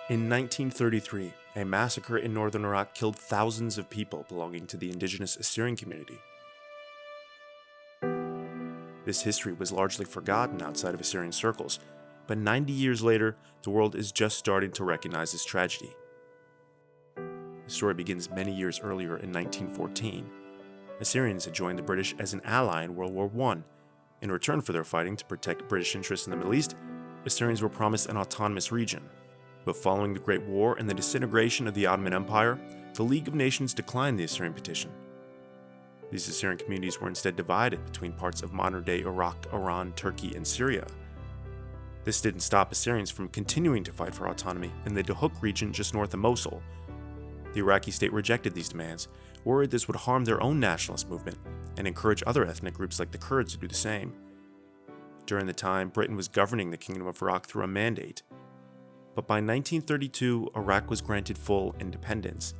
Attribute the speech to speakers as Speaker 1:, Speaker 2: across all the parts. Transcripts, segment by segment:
Speaker 1: In 1933, a massacre in northern Iraq killed thousands of people belonging to the indigenous Assyrian community. This history was largely forgotten outside of Assyrian circles, but 90 years later, the world is just starting to recognize this tragedy. The story begins many years earlier in 1914. Assyrians had joined the British as an ally in World War I. In return for their fighting to protect British interests in the Middle East, Assyrians were promised an autonomous region. But following the Great War and the disintegration of the Ottoman Empire, the League of Nations declined the Assyrian petition. These Assyrian communities were instead divided between parts of modern-day Iraq, Iran, Turkey, and Syria. This didn't stop Assyrians from continuing to fight for autonomy in the Duhok region just north of Mosul. The Iraqi state rejected these demands, worried this would harm their own nationalist movement and encourage other ethnic groups like the Kurds to do the same. During the time, Britain was governing the Kingdom of Iraq through a mandate. But by 1932, Iraq was granted full independence.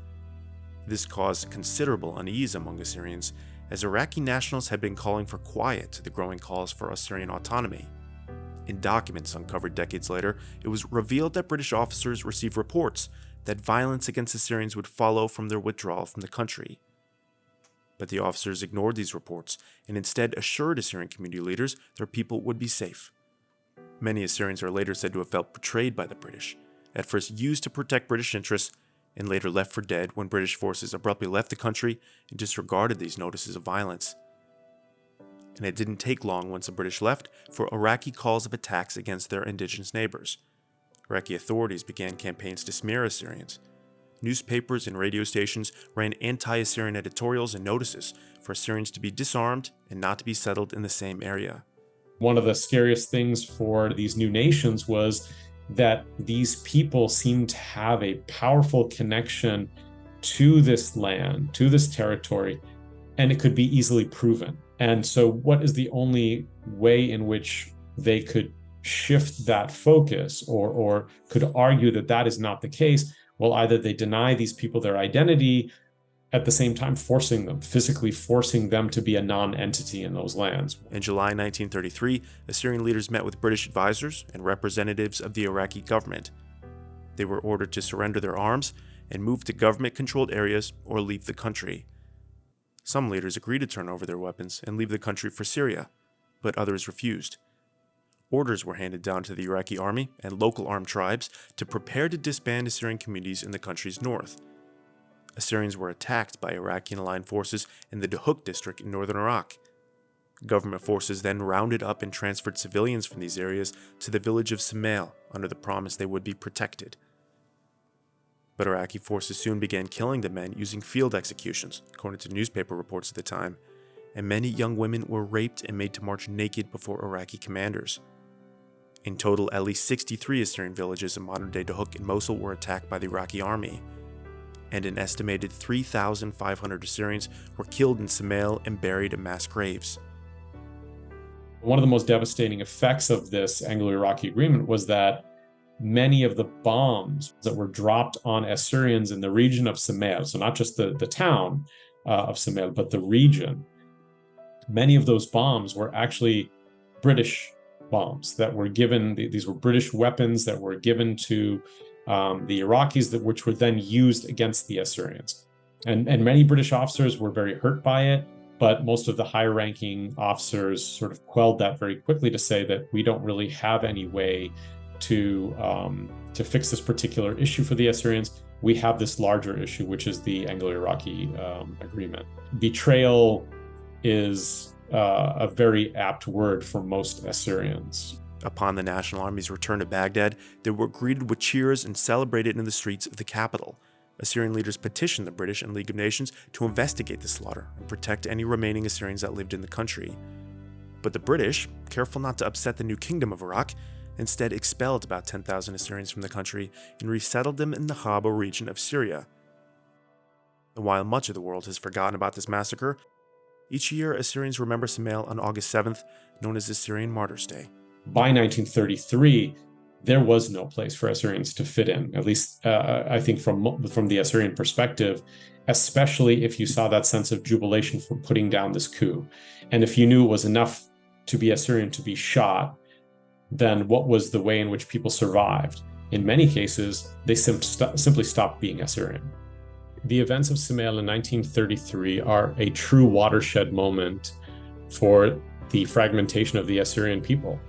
Speaker 1: This caused considerable unease among Assyrians, as Iraqi nationals had been calling for quiet to the growing calls for Assyrian autonomy. In documents uncovered decades later, it was revealed that British officers received reports that violence against Assyrians would follow from their withdrawal from the country. But the officers ignored these reports and instead assured Assyrian community leaders their people would be safe. Many Assyrians are later said to have felt betrayed by the British, at first used to protect British interests, and later left for dead when British forces abruptly left the country and disregarded these notices of violence. And it didn't take long once the British left for Iraqi calls of attacks against their indigenous neighbors. Iraqi authorities began campaigns to smear Assyrians. Newspapers and radio stations ran anti-Assyrian editorials and notices for Assyrians to be disarmed and not to be settled in the same area.
Speaker 2: One of the scariest things for these new nations was that these people seemed to have a powerful connection to this land, to this territory, and it could be easily proven. And so what is the only way in which they could shift that focus or could argue that that is not the case? Well, either they deny these people their identity, at the same time physically forcing them to be a non-entity in those lands.
Speaker 1: In July 1933, Assyrian leaders met with British advisors and representatives of the Iraqi government. They were ordered to surrender their arms and move to government-controlled areas or leave the country. Some leaders agreed to turn over their weapons and leave the country for Syria, but others refused. Orders were handed down to the Iraqi army and local armed tribes to prepare to disband Assyrian communities in the country's north. Assyrians were attacked by Iraqi and aligned forces in the Duhok district in northern Iraq. Government forces then rounded up and transferred civilians from these areas to the village of Simele under the promise they would be protected. But Iraqi forces soon began killing the men using field executions, according to newspaper reports at the time, and many young women were raped and made to march naked before Iraqi commanders. In total, at least 63 Assyrian villages in modern-day Duhok and Mosul were attacked by the Iraqi army, and an estimated 3,500 Assyrians were killed in Simele and buried in mass graves.
Speaker 2: One of the most devastating effects of this Anglo-Iraqi agreement was that many of the bombs that were dropped on Assyrians in the region of Simele, so not just the town of Simele, but the region, many of those bombs were actually British bombs that were given. These were British weapons that were given to the Iraqis, which were then used against the Assyrians. And many British officers were very hurt by it, but most of the higher-ranking officers sort of quelled that very quickly to say that we don't really have any way to fix this particular issue for the Assyrians. We have this larger issue, which is the Anglo-Iraqi agreement. Betrayal is a very apt word for most Assyrians.
Speaker 1: Upon the National Army's return to Baghdad, they were greeted with cheers and celebrated in the streets of the capital. Assyrian leaders petitioned the British and League of Nations to investigate the slaughter and protect any remaining Assyrians that lived in the country. But the British, careful not to upset the new kingdom of Iraq, instead expelled about 10,000 Assyrians from the country and resettled them in the Haba region of Syria. And while much of the world has forgotten about this massacre, each year Assyrians remember Simele on August 7th, known as Assyrian Martyrs' Day.
Speaker 2: By 1933, there was no place for Assyrians to fit in, at least I think from the Assyrian perspective, especially if you saw that sense of jubilation for putting down this coup. And if you knew it was enough to be Assyrian to be shot, then what was the way in which people survived? in many cases, they simply stopped being Assyrian. The events of Simele in 1933 are a true watershed moment for the fragmentation of the Assyrian people.